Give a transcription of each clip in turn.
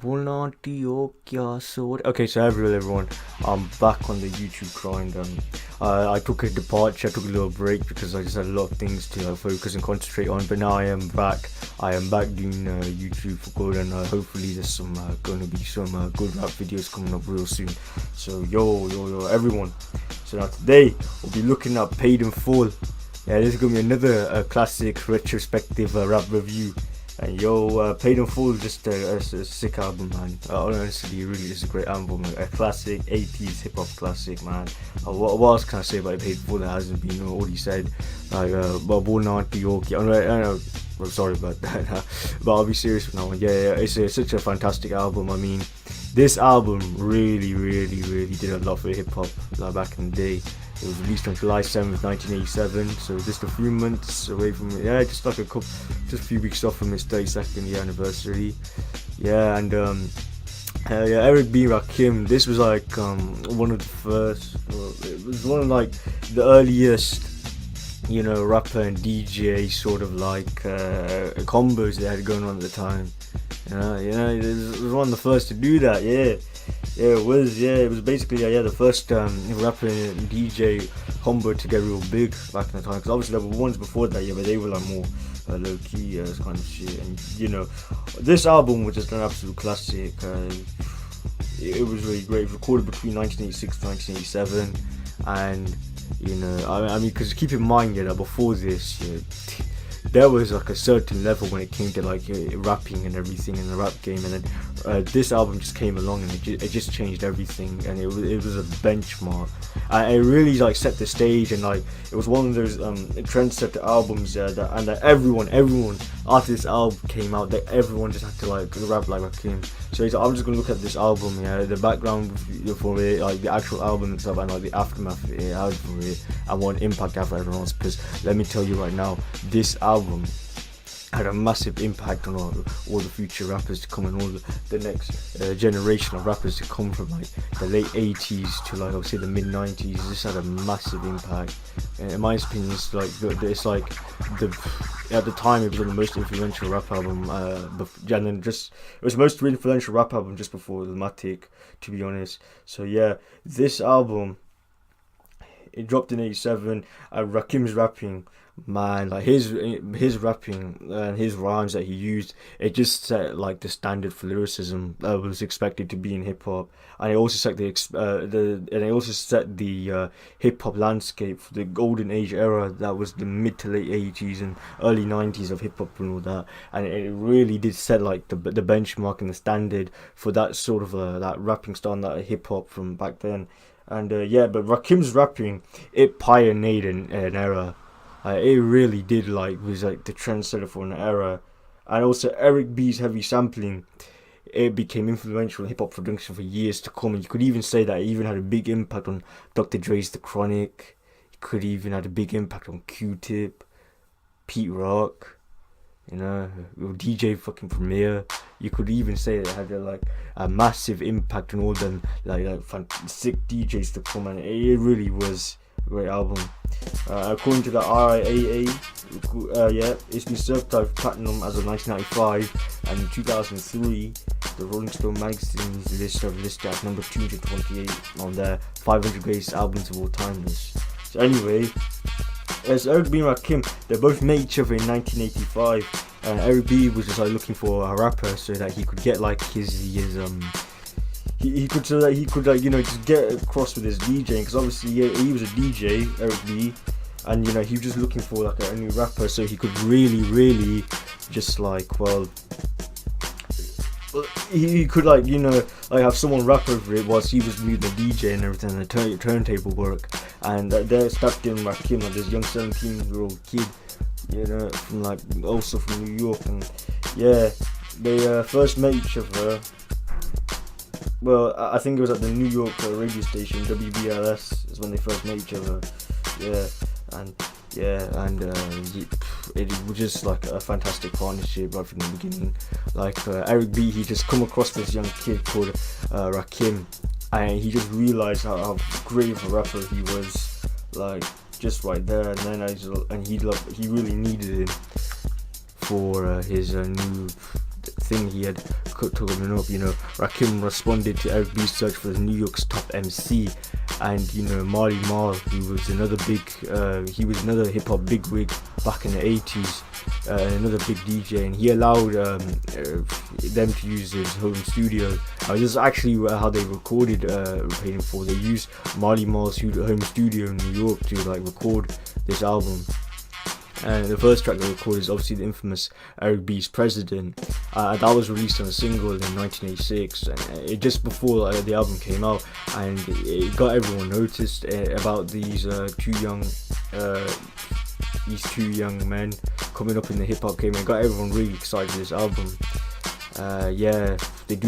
Okay, so hello everyone. I'm back on the YouTube grind. I took a departure, I took a little break because I just had a lot of things to focus and concentrate on. But now I am back. I am back doing YouTube for good, and hopefully there's some going to be some good rap videos coming up real soon. So yo, everyone. So now today we'll be looking at Paid in Full. Yeah, this is gonna be another classic retrospective rap review. And Paid in Full, just a sick album, man. Honestly, really is a great album, a classic 80s hip hop classic, man. What else can I say about Paid in Full that hasn't been already said? Like, but Born on Yorkie. I know. I'm sorry about that, but I'll be serious from now on. Yeah, it's such a fantastic album. I mean, this album really did a lot for hip hop like back in the day. It was released on July 7th, 1987, so just a few months away from it. Yeah, just a few weeks off from its 32nd year anniversary. Yeah, and Eric B. Rakim. This was like one of the first. It was one of like the earliest, rapper and DJ sort of like combos they had going on at the time. It was one of the first to do that. Yeah, it was. Yeah, it was basically the first rapper and DJ combo to get real big back in the time. Because obviously there were ones before that, but they were like more low key kind of shit. And this album was just an absolute classic. It was really great. It was recorded between 1986 and 1987, and I mean, because keep in mind, that before this, there was like a certain level when it came to like rapping and everything in the rap game, and then this album just came along and it just changed everything, and it was a benchmark. It really like set the stage, and like it was one of those trendsetter albums that everyone after this album came out, that everyone just had to like rap like Rakim. So I'm just gonna look at this album, the background for it, like the actual album itself, and like the aftermath of it, how for it, and what impact it had for everyone else. Because let me tell you right now, this album had a massive impact on all the future rappers to come, and all the next generation of rappers to come from like the late 80s to like obviously the mid 90s. This had a massive impact, and in my opinion, it's like at the time it was the most influential rap album, and then just it was the most influential rap album just before Illmatic, to be honest. So yeah, this album, it dropped in 87, and Rakim's rapping, man, like his rapping and his rhymes that he used, it just set like the standard for lyricism that was expected to be in hip hop, and it also set the hip hop landscape for the golden age era that was the mid to late 80s and early 90s of hip hop and all that, and it really did set like the benchmark and the standard for that sort of that rapping style, that hip hop from back then. And but Rakim's rapping, it pioneered an era. It really did was like the trendsetter for an era. And also Eric B's heavy sampling, it became influential in hip hop production for years to come. And you could even say that it even had a big impact on Dr. Dre's The Chronic. It could even had a big impact on Q-Tip, Pete Rock, DJ fucking Premier. You could even say it had a massive impact on all them like sick DJs to come, and it really was a great album. According to the RIAA, it's been certified platinum as of 1995, and in 2003, the Rolling Stone magazine's list of listed at number 228 on their 500 greatest albums of all time list. So anyway, as Eric B and Rakim, they both met each other in 1985. Eric B was just like looking for a rapper so that he could get like he could just get across with his DJing, because obviously he was a DJ, Eric B, and he was just looking for like a new rapper so he could really just he could have someone rap over it whilst he was doing the DJ and everything, and the turntable work. And there stepped in Rakim, like this young 17-year-old kid, from also from New York. And they first met each other. Well, I think it was at the New York radio station WBLS is when they first met each other. It was just like a fantastic partnership right from the beginning. Eric B, he just come across this young kid called Rakim, and he just realized how great of a rapper he was, just right there. And then he really needed him for his new thing he had coming up. Rakim responded to Eric B's search for the New York's top MC, and Marley Marl, who was another hip hop bigwig back in the 80s, another big DJ, and he allowed them to use his home studio. This is actually how they recorded Paid in Full. They used Marley Marl's home studio in New York to record this album. And the first track they recorded is obviously the infamous Eric B's President. That was released on a single in 1986, and just before the album came out, and it got everyone noticed about these two young men coming up in the hip hop game, and got everyone really excited for this album. They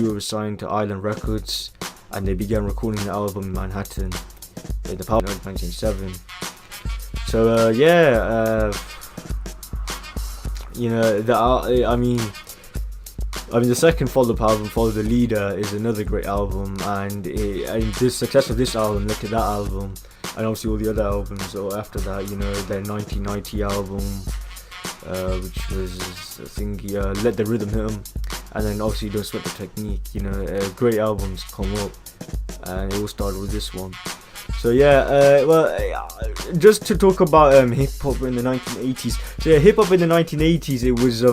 were signed to Island Records, and they began recording the album in Manhattan. The album in 1987. So the second follow-up album, Follow the Leader, is another great album, and the success of this album led to that album, and obviously all the other albums after that. Their 1990 album, which was, I think, Let the Rhythm Hit 'Em, and then obviously Don't Sweat the Technique. Great albums come up, and it all started with this one. So just to talk about hip hop in the 1980s. So hip hop in the 1980s, it was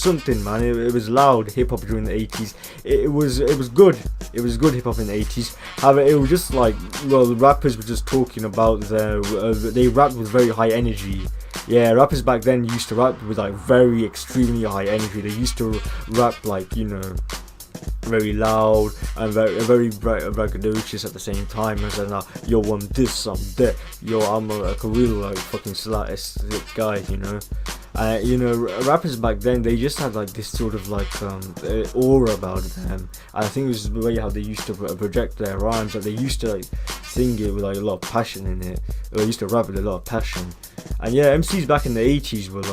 something, man. It was loud hip hop during the 80s. It was good. It was good hip hop in the 80s. However, it was just the rappers were just talking about they rapped with very high energy. Yeah, rappers back then used to rap with very extremely high energy. They used to rap very loud and very braggadocious at the same time, as yo, I'm this, I'm that, yo, I'm a real fucking slick guy, rappers back then, they just had this sort of aura about them, and I think it was the way how they used to project their rhymes, that they used to sing it with a lot of passion in it. They used to rap with a lot of passion, and MCs back in the 80s were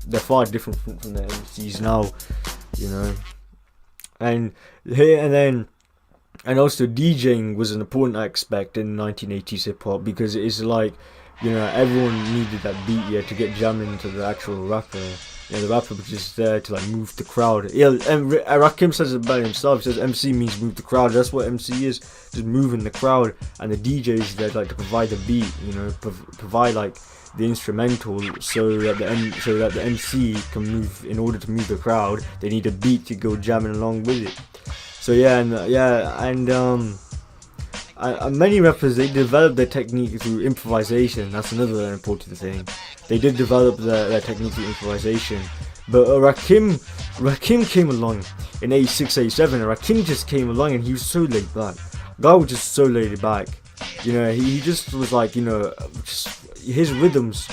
they're far different from the MCs now, And also DJing was an important aspect in 1980s hip hop, because it's everyone needed that beat to get jamming into the actual rapper. The rapper was just there to move the crowd. And Rakim says it about himself. He says MC means move the crowd. That's what MC is, just moving the crowd. And the DJ is there to provide the beat. Provide the instrumental, so that the MC can move. In order to move the crowd, they need a beat to go jamming along with it. So many rappers, they develop their technique through improvisation. That's another important thing. They did develop their technique through improvisation. But Rakim came along in 86, 87, and Rakim just came along, and he was so laid back. Guy was just so laid back. He just was his rhythms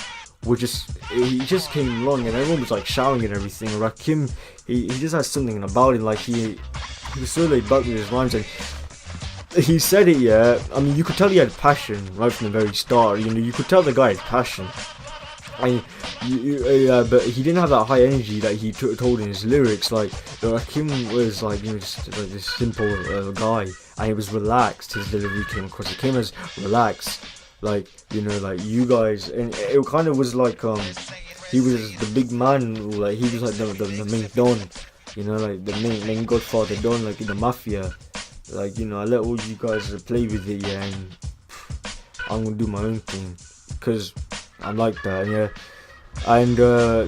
were he just came along, and everyone was shouting and everything. Rakim, he just has something about him, he was so laid back with his rhymes, and he said it, you could tell he had passion right from the very start. You could tell the guy had passion, and but he didn't have that high energy that he told in his lyrics. Rakim was just this simple guy, and he was relaxed. His delivery came across. It came as relaxed, you guys, and it kind of was he was the big man, he was the main don, the main godfather don, in the mafia. I let all you guys play with it, and I'm gonna do my own thing, because I'm like that, and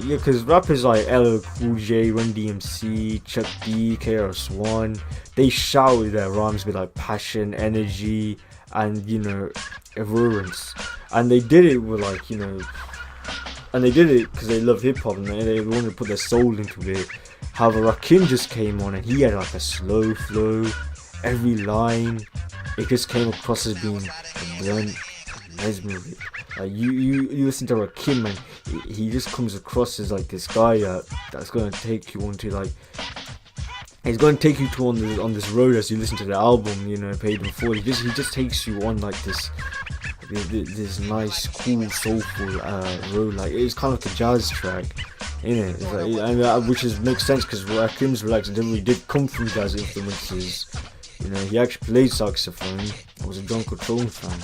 because rappers like LL Cool J, Run DMC, Chuck D, KRS-One, they shout with their rhymes with passion, energy, and reverence, and they did it with and they did it because they love hip hop, and they wanted to put their soul into it. However, Rakim just came on, and he had a slow flow. Every line, it just came across as being blunt, mesmeric. You listen to Rakim, and he just comes across as this guy that's gonna take you onto he's gonna take you to on this road as you listen to the album. Paid in Full. He just takes you on this nice, cool, soulful road. It's kind of like a jazz track, innit? Which makes sense, because Rakim's relaxed delivery did come from jazz influences. He actually played saxophone. I was a John Coltrane fan,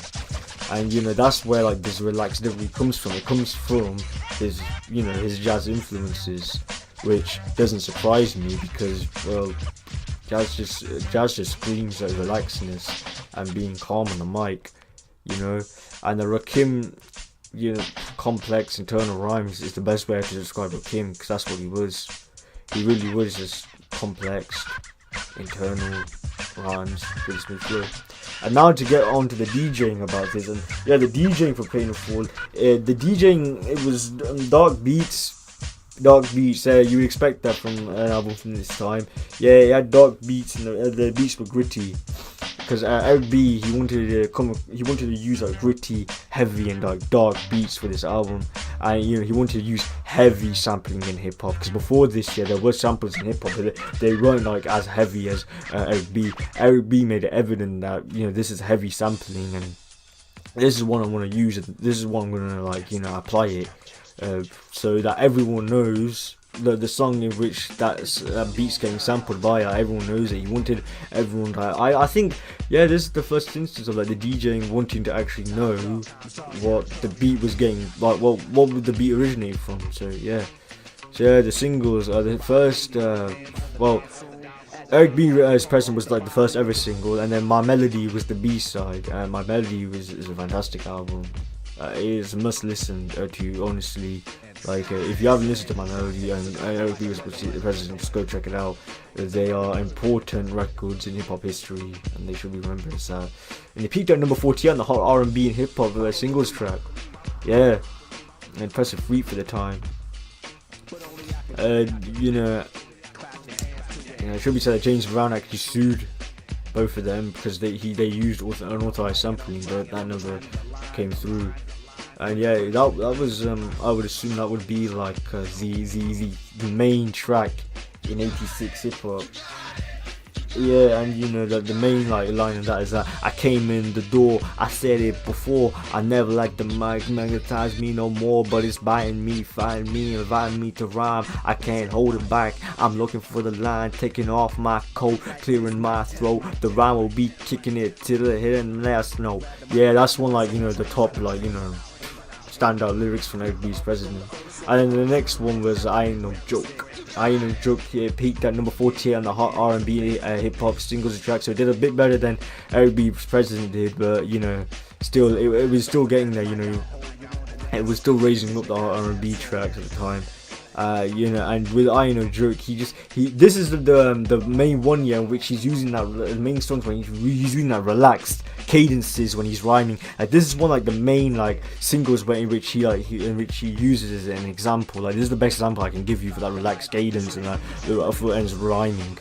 and that's where this relaxed delivery comes from. It comes from his his jazz influences. which doesn't surprise me because, well, Jazz just screams at relaxedness and being calm on the mic, you know. And the Rakim, you know, complex internal rhymes is the best way to describe Rakim, because that's what he was. He really was just complex internal rhymes with smooth flow. And now to get on to the DJing about this, and yeah, the DJing for Pain and Fall, the DJing, it was dark beats. You would expect that from an album from this time. Yeah, it had dark beats, and the beats were gritty. Because Eric B, he wanted to use like gritty, heavy, and like dark beats for this album, and you know, he wanted to use heavy sampling in hip hop. Because before this, yeah, there were samples in hip hop, but they weren't like as heavy as Eric B. Eric B made it evident that, you know, this is heavy sampling, and this is what I want to use, and this is what I'm gonna, like, you know, apply it. So that everyone knows the song in which that beat's getting sampled by, everyone knows it. He wanted everyone to, I think, yeah, this is the first instance of like the DJing wanting to actually know what the beat was getting, like what would the beat originate from. So yeah, the singles are the first, Eric B's Present was like the first ever single, and then My Melody was the B-side. My Melody is a fantastic album. It is a must listen to, honestly. Like, if you haven't listened to My Melody and Eric B was the President, just go check it out. They are important records in hip hop history, and they should be remembered as that. And they peaked at number 40 on the Hot R&B and hip hop singles track. Yeah, an impressive feat for the time. It should be said that James Brown actually sued both of them because they used unauthorized sampling, but that never came through. And yeah, that was I would assume that would be like the main track in '86 hip hop. Yeah, and you know that the main like line of that is that I came in the door, I said it before, I never liked the mic, magnetize me no more, but it's biting me, find me, inviting me to rhyme, I can't hold it back, I'm looking for the line, taking off my coat, clearing my throat, the rhyme will be kicking it till the hit and last note. Yeah, that's one, like, you know, the top, like, you know, standout lyrics from Eric B's President. And then the next one was I Ain't No Joke. I Ain't No Joke peaked at number 48 on the Hot R&B hip hop singles track, so it did a bit better than Eric B's President did, but you know, still it was still getting there. You know, it was still raising up the R&B tracks at the time. You know, and with I Ain't No Joke, this is the main one year in which he's using that, the main songs when he's using that relaxed cadences when he's rhyming. Like, this is one, like, the main, like, singles in which he uses as an example. Like, this is the best example I can give you for that relaxed cadence and for his rhyming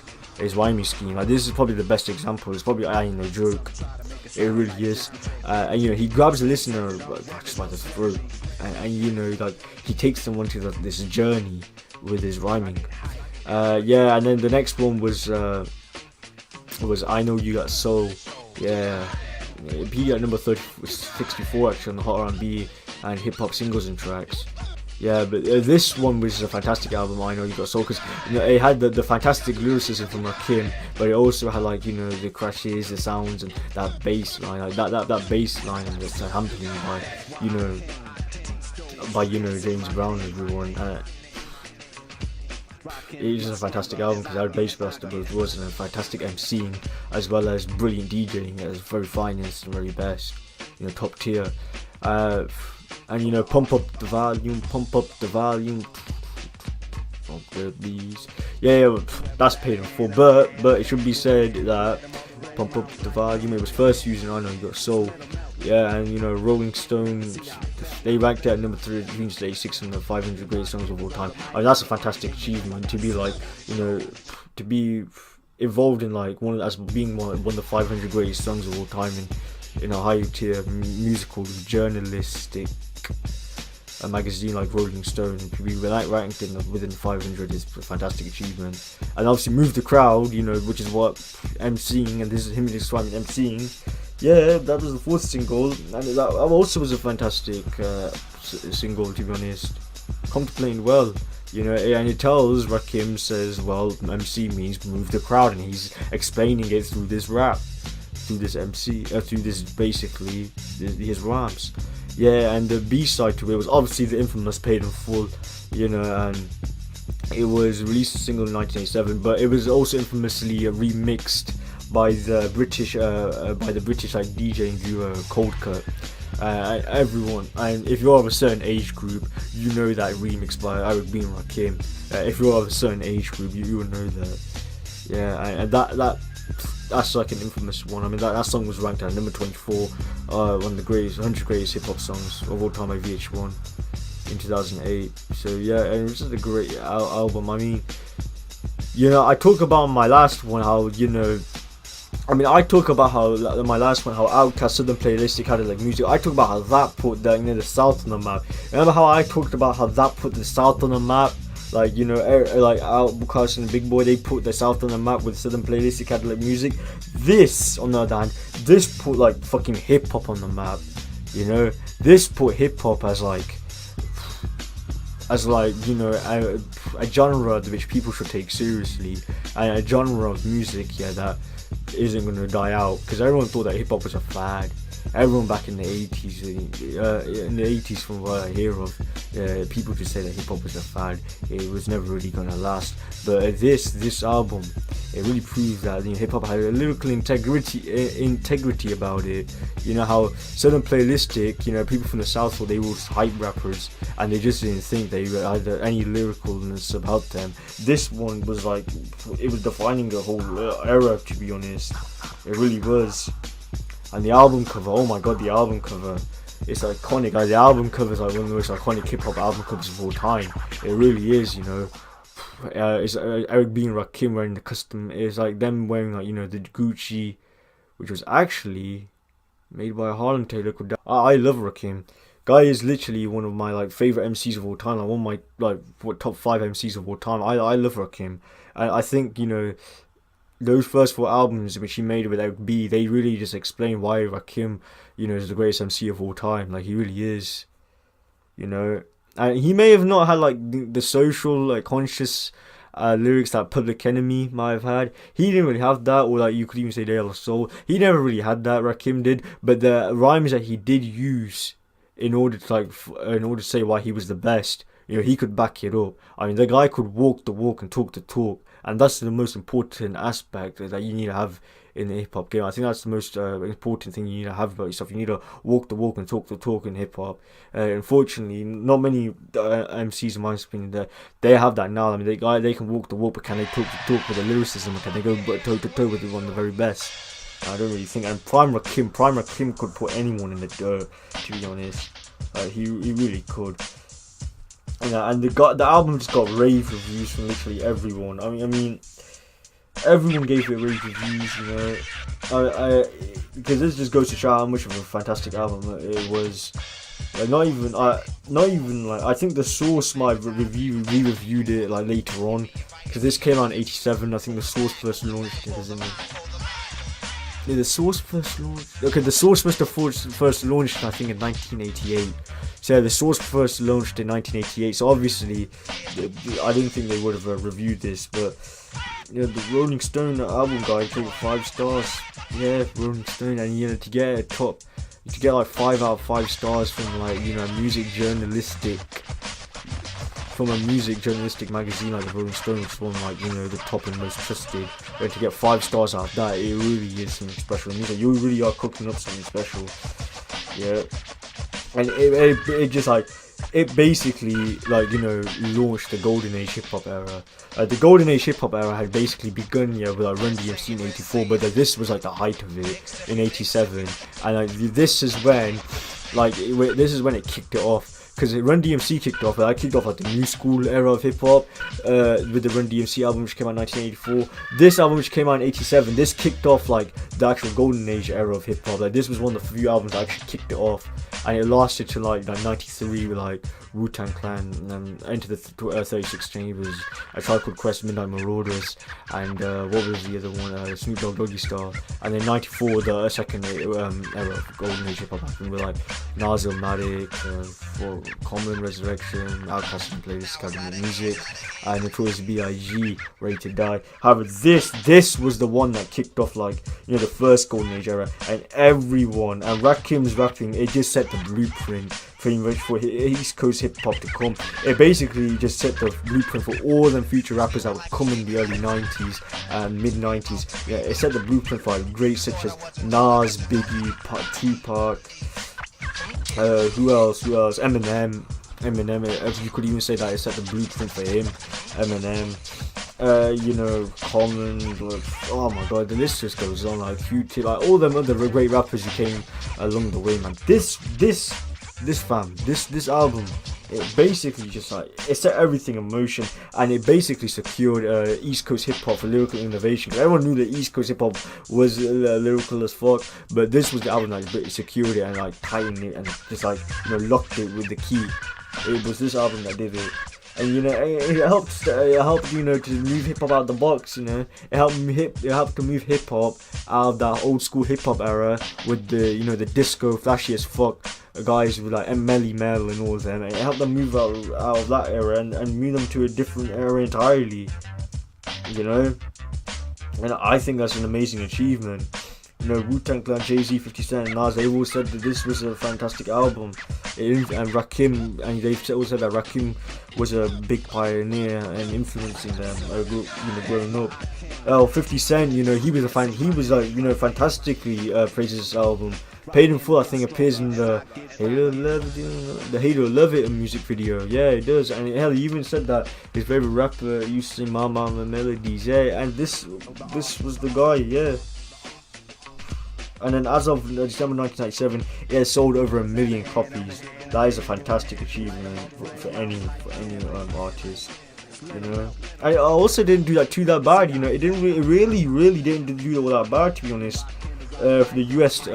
scheme. Like, this is probably the best example. It's probably I Ain't No Joke. It really is. And you know, he grabs the listener just by the throat, and you know, like, he takes them onto this journey with his rhyming. Yeah, and then the next one was I Know You Got Soul. Yeah, it peaked at number 64 actually on the Hot R&B and hip hop singles and tracks. Yeah, but this one was a fantastic album, I Know You Got Soul, because you know, it had the fantastic lyricism from Rakim, but it also had, like, you know, the crashes, the sounds, and that bass line, like that bass line that's accompanied by James Brown and everyone. It was a fantastic album because it had bass buster, but it was a fantastic MCing as well as brilliant DJing at its very finest and very best, you know, top tier. And you know, pump up the volume, pump the beats. Yeah, that's Paid in Full, but it should be said that Pump Up the Volume, it was first used in I Know You Got Soul. Yeah, and you know, Rolling Stones, they ranked it at number 386 on the 500 greatest songs of all time. I mean, that's a fantastic achievement to be, like, you know, to be involved in, like, one of the 500 greatest songs of all time in a high tier musical journalistic a magazine like Rolling Stone. To be ranked within 500 is a fantastic achievement, and obviously move the crowd, you know, which is what MCing, and this is him describing MCing. Yeah, that was the fourth single, and that also was a fantastic single, to be honest. Contemplating well, you know, and it tells, Rakim says, well, MC means move the crowd, and he's explaining it through this rap, through this basically his rhymes. Yeah, and the B-side to it was obviously the infamous Paid in Full, you know, and It was released a single in 1987, but it was also infamously remixed by the British like DJing duo Cold Cut. Everyone, and if you're of a certain age group, you know that remix by Eric B and Rakim. If you're of a certain age group, you will know that. Yeah, and that's like an infamous one. I mean, that song was ranked at number 24, one of the greatest 100 greatest hip hop songs of all time by VH1 in 2008. So yeah, and it's just a great album. I mean, I talk about my last one how I talk about how my last one, how Outkast Southern Playlistic had like music. I talk about how that put the South on the map. Remember how I talked about how that put the South on the map? Like like Outkast and Big Boy, they put the South on the map with Southern Playlistic had like music. This, on the other hand, this put like fucking hip hop on the map. This put hip hop as a genre which people should take seriously, and a genre of music that isn't going to die out, because everyone thought that hip hop was a fad. Everyone back in the 80s, from what I hear of, people just say that hip hop was a fad. It was never really going to last. But this album, it really proves that hip hop had a lyrical integrity about it. How Southern Playlistic, people from the South thought they were hype rappers, and they just didn't think they had any lyricalness about them. This one was like, it was defining the whole era, to be honest. It really was. And the album cover, oh my god, the album cover, it's iconic. The album cover is like one of the most iconic hip hop album covers of all time. It really is, It's Eric B and Rakim wearing the custom. It's like them wearing the Gucci, which was actually made by a Harlem Taylor. I love Rakim. Guy is literally one of my favorite MCs of all time. Like one of my top 5 MCs of all time. I love Rakim. I think those first 4 albums which he made with Eric B, they really just explain why Rakim, is the greatest MC of all time. Like, he really is, And he may have not had the social conscious lyrics that Public Enemy might have had. He didn't really have that, or you could even say De La Soul. He never really had that. Rakim did, but the rhymes that he did use in order to say why he was the best, he could back it up. I mean, the guy could walk the walk and talk the talk. And that's the most important aspect that you need to have in the hip hop game. I think that's the most important thing you need to have about yourself. You need to walk the walk and talk the talk in hip hop. Unfortunately, not many MCs, in my opinion, they have that now. I mean, they can walk the walk, but can they talk the talk with the lyricism? Can they go toe to toe with one of the very best? I don't really think. And Prime Rakim could put anyone in the dirt, to be honest. He really could. And the album just got rave reviews from literally everyone. I mean, everyone gave it rave reviews. Because this just goes to show how much of a fantastic album it was. I think the Source might re-reviewed it later on, because this came out in '87. I think the Source first launched it, isn't it? Yeah, the Source first launched. Okay, the Source must have first launched, I think, in 1988. So the Source first launched in 1988. So obviously, I didn't think they would have reviewed this, but the Rolling Stone album guide gave it 5 stars. Yeah, Rolling Stone, and to get 5 out of 5 stars from from a music journalistic magazine like the Rolling Stone, which is one the top and most trusted, and to get 5 stars out of that, it really is something special. It means that you really are cooking up something special. Yeah, and it just it basically launched the golden age hip hop era. The golden age hip hop era had basically begun with Run DMC in '84, but this was the height of it in '87, and this is when it kicked it off. Because Run DMC kicked off, that kicked off the new school era of hip hop with the Run DMC album, which came out in 1984. This album, which came out in '87, this kicked off the actual golden age era of hip hop. This was one of the few albums that actually kicked it off, and it lasted till '93 with Wu-Tang Clan, Enter the 36 Chambers, A Tribe Called Quest, Midnight Marauders, and what was the other one? Snoop Dogg, Doggy Style. And then '94, the second era of golden age hip hop happened with Nas Illmatic, Common, Resurrection, Outkast and Playlistic Academy Music, and Notorious B.I.G. Ready to Die. However, this was the one that kicked off the first golden age era, and everyone, and Rakim's rapping, it just set the blueprint pretty much for East Coast hip hop to come. It basically just set the blueprint for all them future rappers that would come in the early 90s and mid 90s. Yeah, it set the blueprint for like greats such as Nas, Biggie, Tupac, who else? Eminem, you could even say that it set the blueprint for him. Eminem, Common, oh my god, the list just goes on, like QT, like all them other great rappers who came along the way, man. This album, it basically just like, it set everything in motion, and it basically secured East Coast hip hop for lyrical innovation. Cause everyone knew that East Coast hip hop was lyrical as fuck, but this was the album that secured it and like tightened it and just like locked it with the key. It was this album that did it. And it helped to move hip hop out of the box. It helped to move hip hop out of that old school hip hop era with the the disco flashy as fuck guys with like Melly Mel and all of them. It helped them move out of that era and move them to a different era entirely. And I think that's an amazing achievement. Wu-Tang Clan, Jay-Z, 50 Cent, and Nas, they all said that this was a fantastic album. And Rakim, and they've all said that Rakim was a big pioneer and influencing them, growing up. 50 Cent, he was fantastically praises this album. Paid in Full, I think, appears in the Halo Love It music video. Yeah, it does. And hell, he even said that his favorite rapper used to sing Mama melodies. Yeah, and this was the guy. Yeah. And then as of December 1997, it has sold over 1 million copies. That is a fantastic achievement for any artist. And I also didn't do that bad. It really didn't do all that bad, to be honest. For the US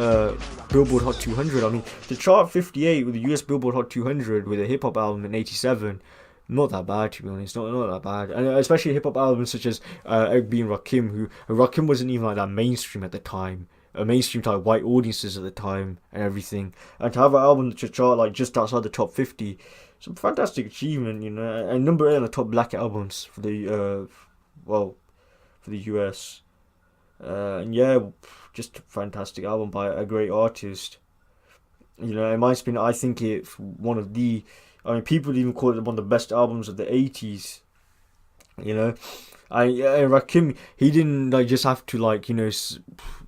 Billboard Hot 200, I mean, to chart 58 with the US Billboard Hot 200 with a hip hop album in 87. Not that bad, to be honest. Not that bad, and especially hip hop albums such as being Rakim, Rakim wasn't even like that mainstream at the time. Mainstream to like white audiences at the time and everything, and to have an album to chart like just outside the top 50, some fantastic achievement, and number 8 on the top black albums for the for the US, and yeah, just a fantastic album by a great artist. In my opinion, I think it's one of the, people even call it one of the best albums of the 80s. Rakim, he didn't just have to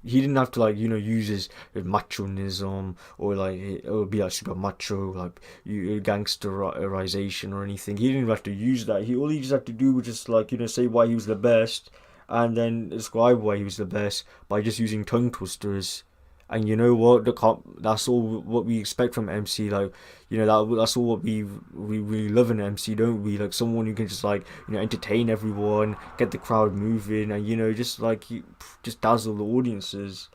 he didn't have to use his machonism or be like super macho, gangsterization or anything. He didn't have to use that. All he just had to do was just say why he was the best, and then describe why he was the best by just using tongue twisters. And you know what? That's all what we expect from MC. That's all what we really love in MC, don't we? Someone who can just entertain everyone, get the crowd moving, and just dazzle the audiences.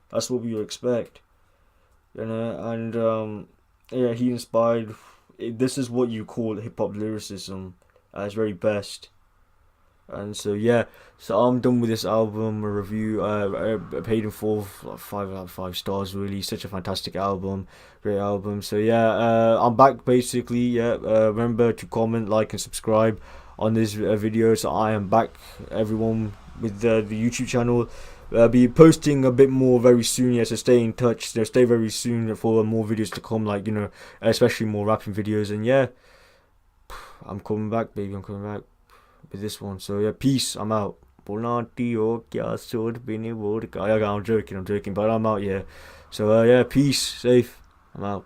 That's what we expect. And he inspired. This is what you call hip hop lyricism at its very best. And so I'm done with this album review. Paid in Full, 5 out of 5 stars. Really, such a fantastic album, great album. So I'm back basically. Remember to comment, like, and subscribe on this video. So I am back, everyone, with the YouTube channel. I'll be posting a bit more very soon. So stay in touch. Stay very soon for more videos to come. Especially more rapping videos. And I'm coming back, baby. I'm coming back with this one. So peace. I'm out. I'm joking, but I'm out. So peace. Safe. I'm out.